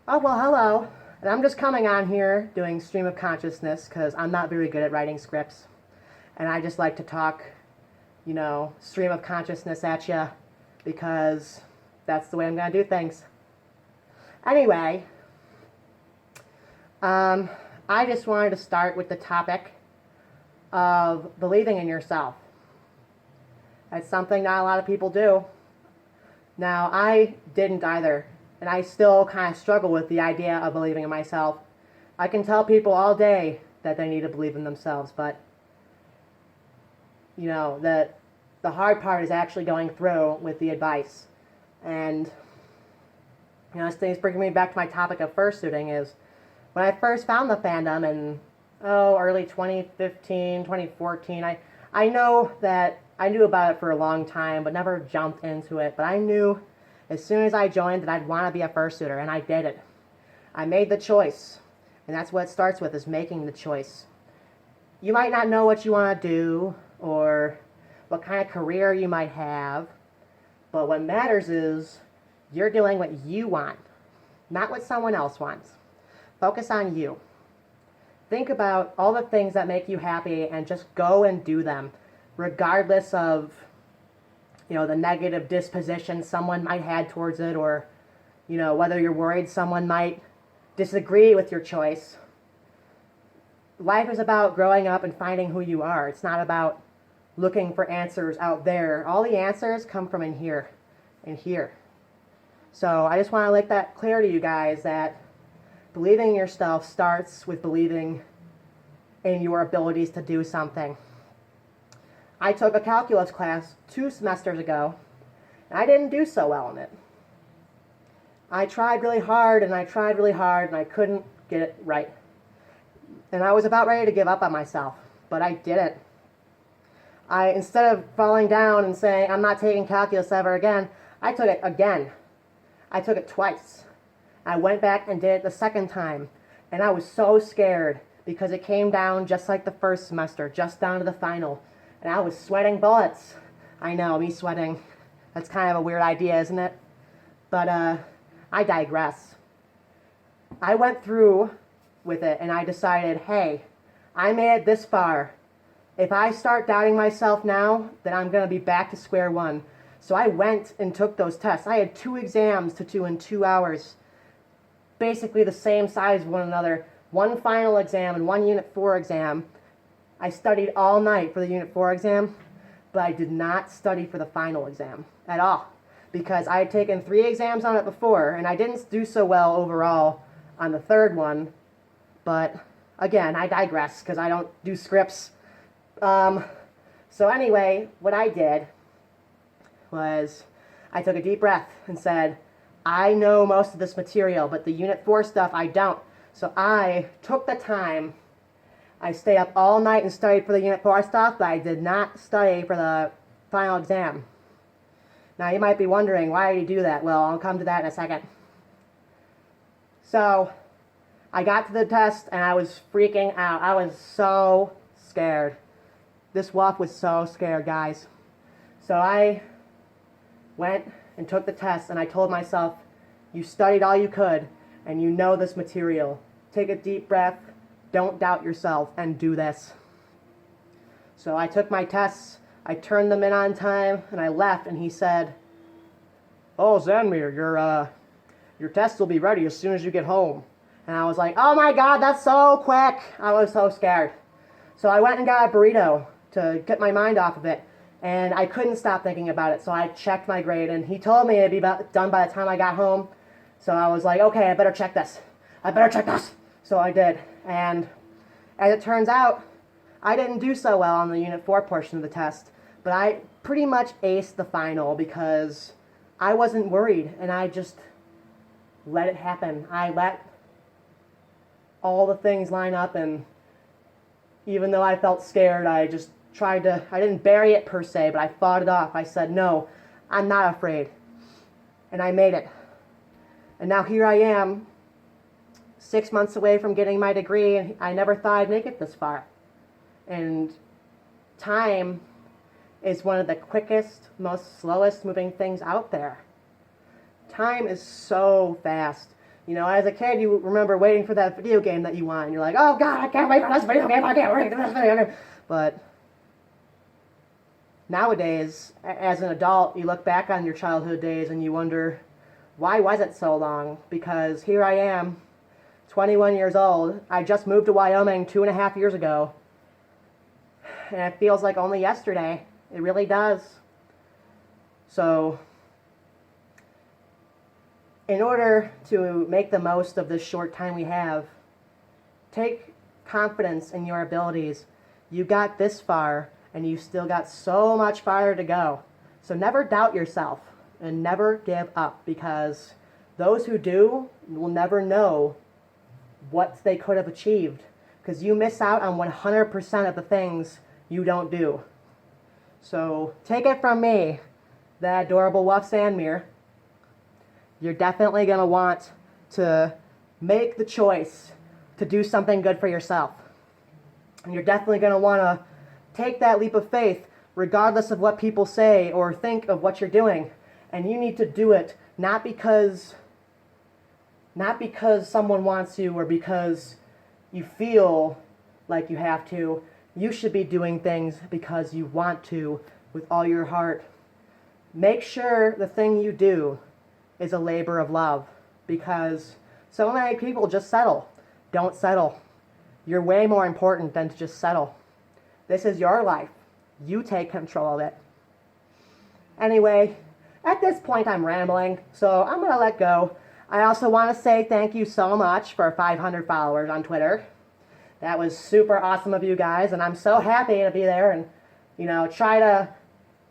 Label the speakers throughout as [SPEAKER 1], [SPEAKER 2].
[SPEAKER 1] Oh, well, hello. And I'm just coming on here doing stream of consciousness because I'm not very good at writing scripts. And I just like to talk, stream of consciousness at you because that's the way I'm going to do things. Anyway, um, I just wanted to start with the topic of believing in yourself. It's something not a lot of people do. Now, I didn't either, and I still kind of struggle with the idea of believing in myself. I can tell people all day that they need to believe in themselves, but that the hard part is actually going through with the advice. And this thing's bringing me back to my topic of fursuiting is when I first found the fandom in early 2015, 2014. I know that I knew about it for a long time, but never jumped into it. But I knew as soon as I joined that I'd want to be a fursuiter, and I did it. I made the choice, and that's what it starts with, is making the choice. You might not know what you want to do or what kind of career you might have, but what matters is you're doing what you want, not what someone else wants. Focus on you. Think about all the things that make you happy and just go and do them, regardless of the negative disposition someone might have towards it, or whether you're worried someone might disagree with your choice. Life is about growing up and finding who you are. It's not about looking for answers out there. All the answers come from in here and here. So I just want to make that clear to you guys that believing in yourself starts with believing in your abilities to do something. I took a calculus class 2 semesters ago, and I didn't do so well in it. I tried really hard, and I couldn't get it right. And I was about ready to give up on myself, but I didn't. Instead of falling down and saying, I'm not taking calculus ever again, I took it again. I took it twice. I went back and did it the second time, and I was so scared because it came down just like the first semester, just down to the final, and I was sweating bullets. I know, me sweating. That's kind of a weird idea, isn't it? But I digress. I went through with it, and I decided, hey, I made it this far. If I start doubting myself now, then I'm going to be back to square one. So I went and took those tests. I had 2 exams to do in 2 hours. Basically the same size of one another. One final exam and one Unit 4 exam. I studied all night for the Unit 4 exam, but I did not study for the final exam at all, because I had taken 3 exams on it before, and I didn't do so well overall on the third one. But again, I digress because I don't do scripts. So anyway, what I did was I took a deep breath and said, I know most of this material, but the Unit 4 stuff I don't. So I took the time. I stayed up all night and studied for the Unit 4 stuff, but I did not study for the final exam. Now you might be wondering, why did you do that? Well, I'll come to that in a second. So I got to the test and I was freaking out. I was so scared. This wolf was so scared, guys. So I went and took the test, and I told myself, you studied all you could, and you know this material. Take a deep breath, don't doubt yourself, and do this. So I took my tests, I turned them in on time, and I left, and he said, oh, Xanmyr, your tests will be ready as soon as you get home. And I was like, oh my God, that's so quick. I was so scared. So I went and got a burrito to get my mind off of it. And I couldn't stop thinking about it, so I checked my grade, and he told me it'd be done by the time I got home. So I was like, okay, I better check this. So I did. And as it turns out, I didn't do so well on the Unit 4 portion of the test, but I pretty much aced the final because I wasn't worried, and I just let it happen. I let all the things line up, and even though I felt scared, I just I didn't bury it per se, but I fought it off. I said, no, I'm not afraid. And I made it. And now here I am, 6 months away from getting my degree, and I never thought I'd make it this far. And time is one of the quickest, most slowest moving things out there. Time is so fast. You know, as a kid, you remember waiting for that video game that you want, and you're like, oh God, I can't wait for this video game, I can't wait for this video game. But nowadays, as an adult, you look back on your childhood days and you wonder, why was it so long? Because here I am, 21 years old. I just moved to Wyoming 2.5 years ago. And it feels like only yesterday. It really does. So, in order to make the most of this short time we have, take confidence in your abilities. You got this far, and you still got so much farther to go. So never doubt yourself, and never give up, because those who do will never know what they could have achieved, because you miss out on 100% of the things you don't do. So take it from me, the adorable Wolf Xanmyr. You're definitely going to want to make the choice to do something good for yourself. And you're definitely going to want to take that leap of faith regardless of what people say or think of what you're doing. And you need to do it not because someone wants you or because you feel like you have to. You should be doing things because you want to with all your heart. Make sure the thing you do is a labor of love, because so many people just settle. Don't settle. You're way more important than to just settle. This is your life. You take control of it. Anyway, at this point I'm rambling, so I'm going to let go. I also want to say thank you so much for 500 followers on Twitter. That was super awesome of you guys, and I'm so happy to be there and, try to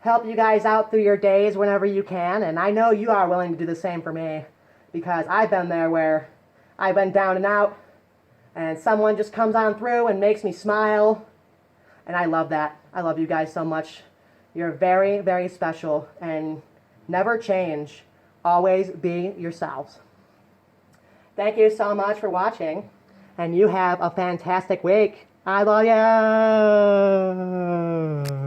[SPEAKER 1] help you guys out through your days whenever you can. And I know you are willing to do the same for me, because I've been there where I've been down and out, and someone just comes on through and makes me smile. And I love that. I love you guys so much. You're very, very special, and never change. Always be yourselves. Thank you so much for watching, and you have a fantastic week. I love you.